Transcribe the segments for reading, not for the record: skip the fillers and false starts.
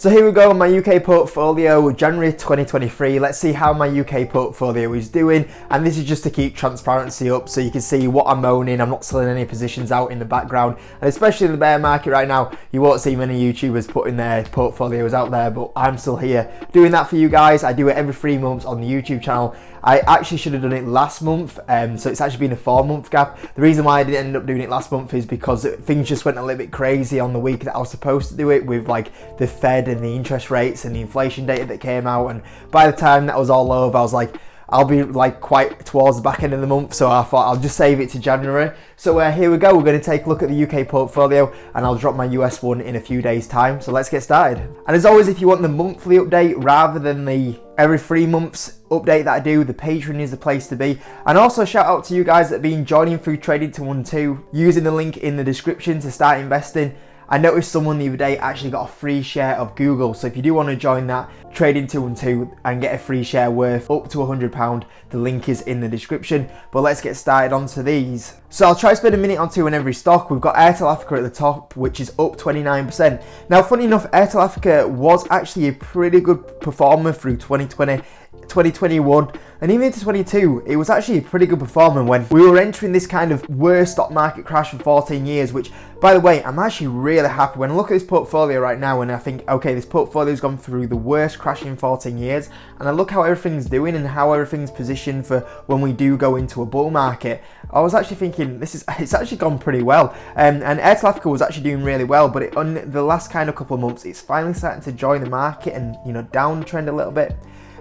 So here we go on my UK portfolio, January 2023. Let's see how my UK portfolio is doing. And this is just to keep transparency up so you can see what I'm owning. I'm not selling any positions out in the background. And especially in the bear market right now, you won't see many YouTubers putting their portfolios out there, but I'm still here doing that for you guys. I do it every 3 months on the YouTube channel. I actually should have done it last month, so it's actually been a 4-month gap. The reason why I didn't end up doing it last month is because things just went a little bit crazy on the week that I was supposed to do it, with like the Fed and the interest rates and the inflation data that came out. And by the time that was all over, I was like, I'll be like quite towards the back end of the month, so I thought I'll just save it to January. So here we go, we're going to take a look at the UK portfolio and I'll drop my US one in a few days time. So let's get started. And as always, if you want the monthly update rather than the every 3 months update that I do, the Patreon is the place to be. And also shout out to you guys that have been joining through Trading 212, using the link in the description to start investing. I noticed someone the other day actually got a free share of Google, so if you do want to join that, Trading 212 and get a free share worth up to £100, the link is in the description. But let's get started onto these. So I'll try to spend a minute or two on every stock. We've got Airtel Africa at the top, which is up 29%. Now, funny enough, Airtel Africa was actually a pretty good performer through 2020, 2021, and even into 22. It was actually a pretty good performer when we were entering this kind of worst stock market crash for 14 years, which, by the way, I'm actually really happy when I look at this portfolio right now and I think, okay, this portfolio's gone through the worst crash in 14 years, and I look how everything's doing and how everything's positioned for when we do go into a bull market. I was actually thinking it's actually gone pretty well, and Airtel Africa was actually doing really well, but on the last kind of couple of months, it's finally starting to join the market and, you know, downtrend a little bit.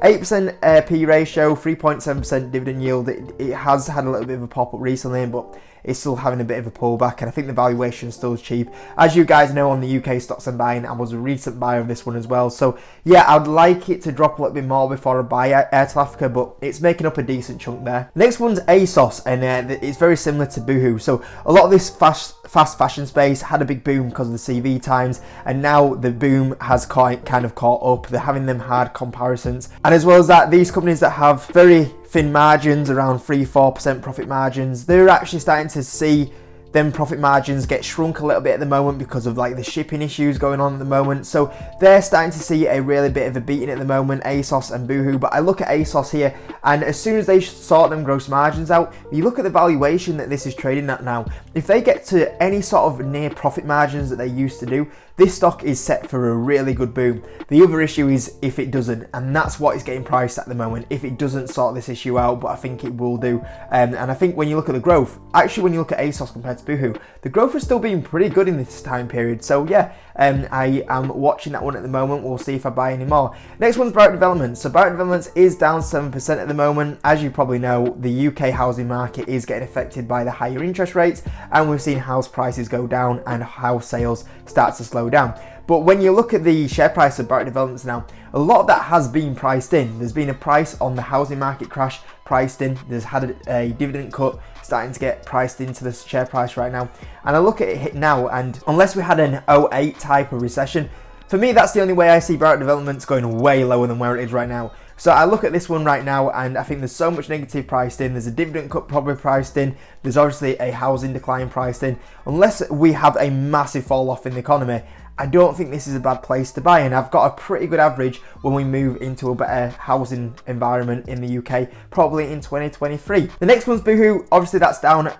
8% P ratio, 3.7% dividend yield. It has had a little bit of a pop up recently, but it's still having a bit of a pullback, and I think the valuation is still cheap. As you guys know, on the UK stocks I'm buying, I was a recent buyer of this one as well. So yeah, I'd like it to drop a little bit more before I buy Airtel Africa, but it's making up a decent chunk there. Next one's ASOS, and it's very similar to Boohoo. So a lot of this fast fashion space had a big boom because of the CV times, and now the boom has kind of caught up. They're having them hard comparisons, and as well as that, these companies that have very thin margins, around 3-4% profit margins, they're actually starting to see them profit margins get shrunk a little bit at the moment because of like the shipping issues going on at the moment. So they're starting to see a really bit of a beating at the moment, ASOS and Boohoo. But I look at ASOS here, and as soon as they sort them gross margins out, you look at the valuation that this is trading at now. If they get to any sort of near profit margins that they used to do, this stock is set for a really good boom. The other issue is if it doesn't, and that's what is getting priced at the moment, if it doesn't sort this issue out, but I think it will do. And I think when you look at the growth, actually when you look at ASOS compared to Boohoo, the growth has still been pretty good in this time period. So yeah, I am watching that one at the moment. We'll see if I buy any more. Next one's Barratt Developments. So Barratt Developments is down 7% at the moment. As you probably know, the UK housing market is getting affected by the higher interest rates, and we've seen house prices go down and house sales start to slow down. But when you look at the share price of Barratt Developments now, a lot of that has been priced in. There's been a price on the housing market crash priced in. There's had a dividend cut starting to get priced into the share price right now. And I look at it now, and unless we had an 08 type of recession, for me, that's the only way I see Barratt Developments going way lower than where it is right now. So I look at this one right now, and I think there's so much negative priced in. There's a dividend cut probably priced in. There's obviously a housing decline priced in. Unless we have a massive fall off in the economy, I don't think this is a bad place to buy, and I've got a pretty good average when we move into a better housing environment in the UK, probably in 2023. The next one's Boohoo. Obviously that's down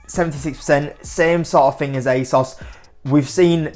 76%, same sort of thing as ASOS. We've seen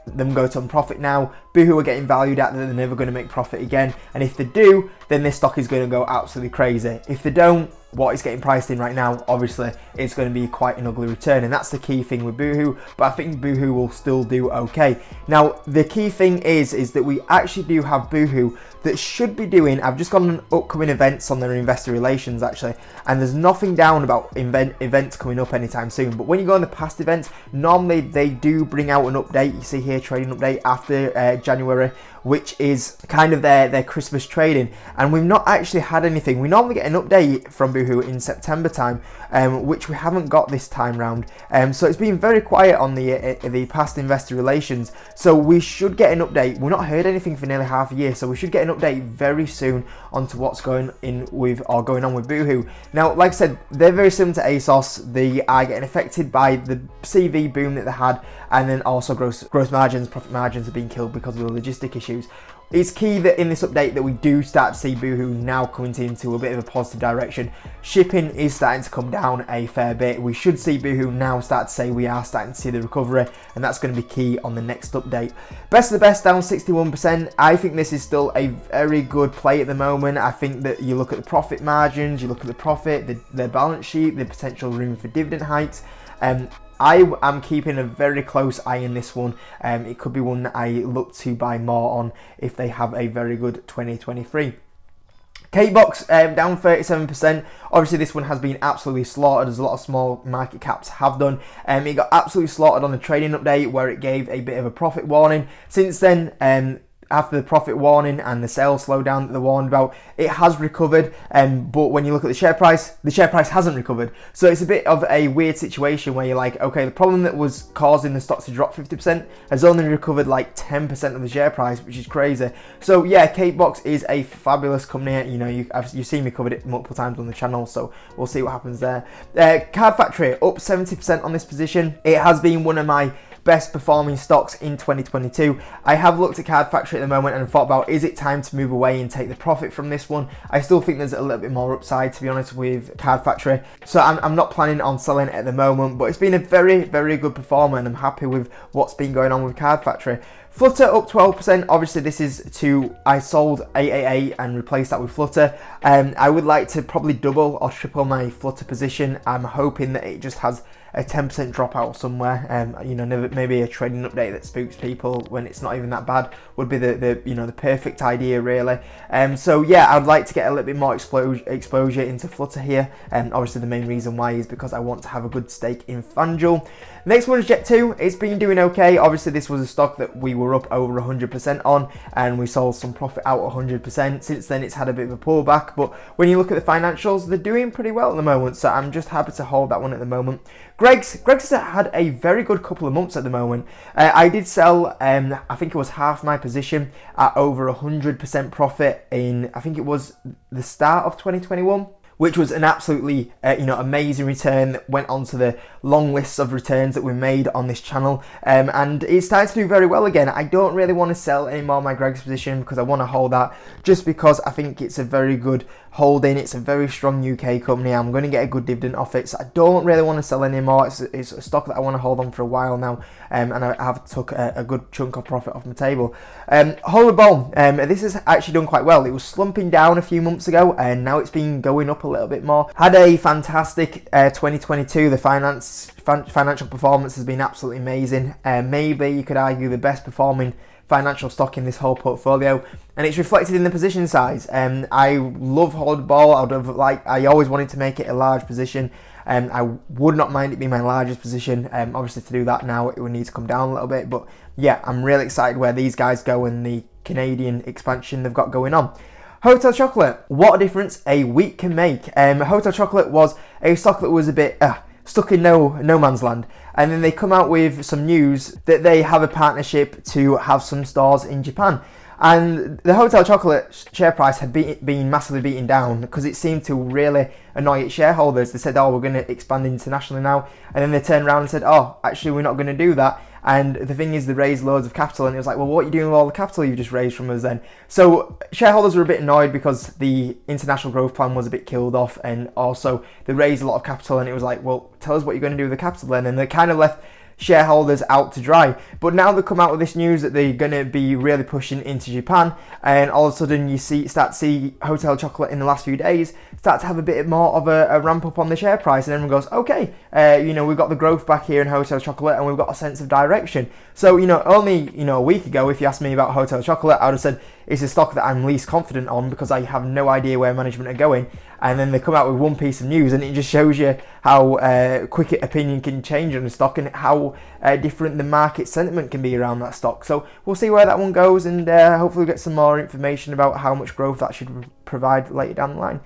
them go to profit now. Boohoo are getting valued at that they're never going to make profit again, and if they do, then this stock is going to go absolutely crazy. If they don't, what is getting priced in right now, obviously it's going to be quite an ugly return, and that's the key thing with Boohoo. But I think Boohoo will still do okay. Now the key thing is that we actually do have Boohoo that should be doing, I've just got an upcoming events on their investor relations actually, and there's nothing down about events coming up anytime soon. But when you go on the past events, normally they do bring out an update. You see here, trading update after January, which is kind of their Christmas trading, and we've not actually had anything. We normally get an update from Boohoo in September time, which we haven't got this time round. So it's been very quiet on the past investor relations. So we should get an update. We've not heard anything for nearly half a year, so we should get an update very soon onto what's going on with Boohoo. Now, like I said, they're very similar to ASOS. They are getting affected by the CV boom that they had, and then also gross margins, profit margins are being killed because of the logistic issues. It's key that in this update that we do start to see Boohoo now coming into a bit of a positive direction. Shipping is starting to come down a fair bit. We should see Boohoo now start to say we are starting to see the recovery, and that's going to be key on the next update. Best of the best down 61%. I think this is still a very good play at the moment. I think that you look at the profit margins, you look at the profit, the balance sheet, the potential room for dividend hikes. I am keeping a very close eye on this one. It could be one that I look to buy more on if they have a very good 2023. KBox down 37%. Obviously, this one has been absolutely slaughtered, as a lot of small market caps have done. It got absolutely slaughtered on the trading update where it gave a bit of a profit warning. Since then, after the profit warning and the sales slowdown that they warned about, it has recovered, but when you look at the share price hasn't recovered. So it's a bit of a weird situation where you're like, okay, the problem that was causing the stock to drop 50% has only recovered like 10% of the share price, which is crazy. So yeah, KBox is a fabulous company. You know, you've seen me covered it multiple times on the channel, so we'll see what happens there. Card Factory up 70% on this position. It has been one of my best performing stocks in 2022. I have looked at Card Factory at the moment and thought about, is it time to move away and take the profit from this one? I still think there's a little bit more upside, to be honest, with Card Factory. So I'm not planning on selling it at the moment, but it's been a very, very good performer, and I'm happy with what's been going on with Card Factory. Flutter up 12%. Obviously, this is I sold 888 and replaced that with Flutter. I would like to probably double or triple my Flutter position. I'm hoping that it just has a 10% dropout somewhere. You know, maybe a trading update that spooks people when it's not even that bad would be the perfect idea, really. So yeah, I'd like to get a little bit more exposure into Flutter here. Obviously, the main reason why is because I want to have a good stake in FanDuel. Next one is Jet2. It's been doing okay. Obviously, this was a stock that we were up over 100% on, and we sold some profit out 100%. Since then, it's had a bit of a pullback, but when you look at the financials, they're doing pretty well at the moment, so I'm just happy to hold that one at the moment. Greg's had a very good couple of months at the moment. I did sell, I think it was half my position at over 100% profit in, I think it was the start of 2021. Which was an absolutely amazing return that went onto the long lists of returns that we made on this channel, and it's starting to do very well again. I don't really want to sell any more of my Greg's position because I want to hold that, just because I think it's a very good holding. It's a very strong UK company. I'm going to get a good dividend off it, so I don't really want to sell anymore. It's a stock that I want to hold on for a while now, and I have took a good chunk of profit off my table. Hollowbone, this has actually done quite well. It was slumping down a few months ago, and now it's been going up a little bit more. Had a fantastic 2022. The financial performance has been absolutely amazing. Maybe you could argue the best performing financial stock in this whole portfolio, and it's reflected in the position size. I love Hollowbone. I always wanted to make it a large position. I would not mind it being my largest position. Obviously, to do that now, it would need to come down a little bit. But yeah, I'm really excited where these guys go and the Canadian expansion they've got going on. Hotel Chocolat, what a difference a week can make. Hotel Chocolat was a stock that was a bit stuck in no man's land, and then they come out with some news that they have a partnership to have some stores in Japan. And the Hotel Chocolat share price had been massively beaten down because it seemed to really annoy its shareholders. They said, oh, we're going to expand internationally now. And then they turned around and said, oh, actually, we're not going to do that. And the thing is, they raised loads of capital, and it was like, well, what are you doing with all the capital you just raised from us then? So shareholders were a bit annoyed because the international growth plan was a bit killed off, and also they raised a lot of capital, and it was like, well, tell us what you're going to do with the capital then. And they kind of left shareholders out to dry. But now they come out with this news that they're going to be really pushing into Japan, and all of a sudden you start to see Hotel Chocolat in the last few days start to have a bit more of a ramp up on the share price, and everyone goes, okay, we've got the growth back here in Hotel Chocolat, and we've got a sense of direction. So only a week ago, if you asked me about Hotel Chocolat, I would have said it's a stock that I'm least confident on because I have no idea where management are going. and then they come out with one piece of news, and it just shows you how quick opinion can change on a stock, and how different the market sentiment can be around that stock. So we'll see where that one goes, and hopefully we'll get some more information about how much growth that should provide later down the line.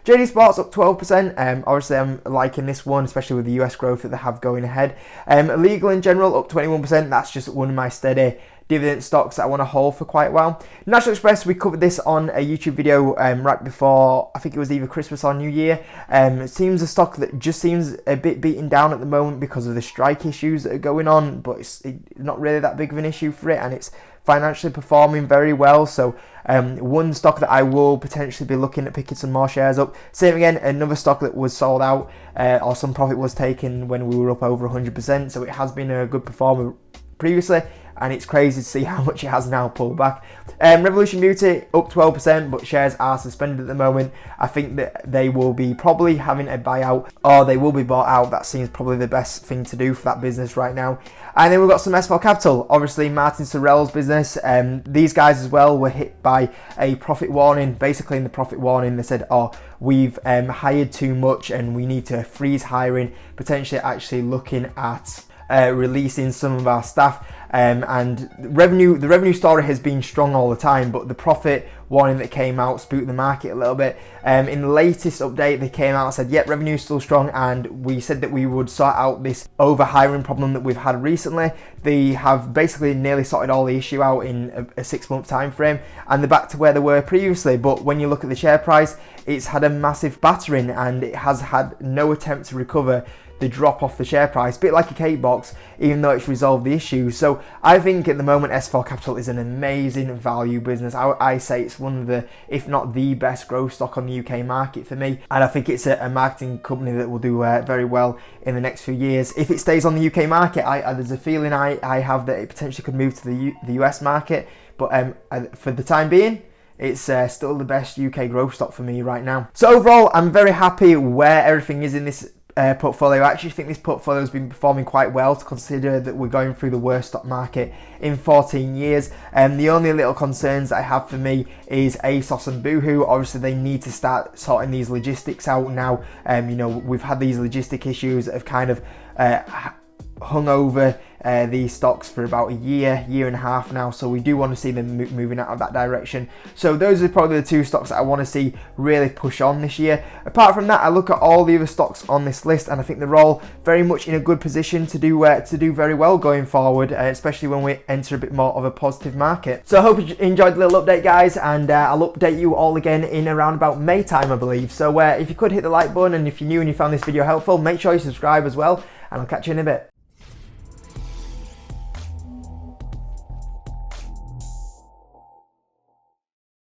JD Sports up 12%. Obviously, I'm liking this one, especially with the US growth that they have going ahead. Legal in general up 21%. That's just one of my steady dividend stocks that I want to hold for quite a while. National Express, we covered this on a YouTube video right before, I think it was either Christmas or New Year. It seems a stock that just seems a bit beaten down at the moment because of the strike issues that are going on, but it's not really that big of an issue for it, and it's financially performing very well. So one stock that I will potentially be looking at picking some more shares up. Same again, another stock that was sold out or some profit was taken when we were up over 100%. So it has been a good performer previously, and it's crazy to see how much it has now pulled back. Revolution Beauty up 12%, but shares are suspended at the moment. I think that they will be probably having a buyout, or they will be bought out. That seems probably the best thing to do for that business right now. And then we've got some S4 Capital, obviously Martin Sorrell's business. These guys as well were hit by a profit warning. Basically in the profit warning they said, oh, we've hired too much and we need to freeze hiring, potentially actually looking at releasing some of our staff. And the revenue story has been strong all the time, but the profit warning that came out spooked the market a little bit. In the latest update, they came out and said, yep, revenue is still strong, and we said that we would sort out this over-hiring problem that we've had recently. They have basically nearly sorted all the issue out in a 6-month time frame, and they're back to where they were previously. But when you look at the share price, it's had a massive battering, and it has had no attempt to recover the drop off the share price, a bit like a KBox, even though it's resolved the issue. So I think at the moment S4 Capital is an amazing value business. I say it's one of the, if not the best growth stock on the UK market for me, and I think it's a marketing company that will do very well in the next few years. If it stays on the UK market, there's a feeling I have that it potentially could move to the US market, but for the time being, it's still the best UK growth stock for me right now. So overall, I'm very happy where everything is in this portfolio. I actually think this portfolio has been performing quite well to consider that we're going through the worst stock market in 14 years. The only little concerns I have for me is ASOS and Boohoo. Obviously they need to start sorting these logistics out now. You know, we've had these logistic issues that have kind of hung over these stocks for about a year and a half now, so we do want to see them moving out of that direction. So those are probably the two stocks that I want to see really push on this year. Apart from that, I look at all the other stocks on this list, and I think they're all very much in a good position to do very well going forward, especially when we enter a bit more of a positive market. So I hope you enjoyed the little update, guys, and I'll update you all again in around about May time, I believe. So if you could hit the like button, and if you're new and you found this video helpful, make sure you subscribe as well, and I'll catch you in a bit.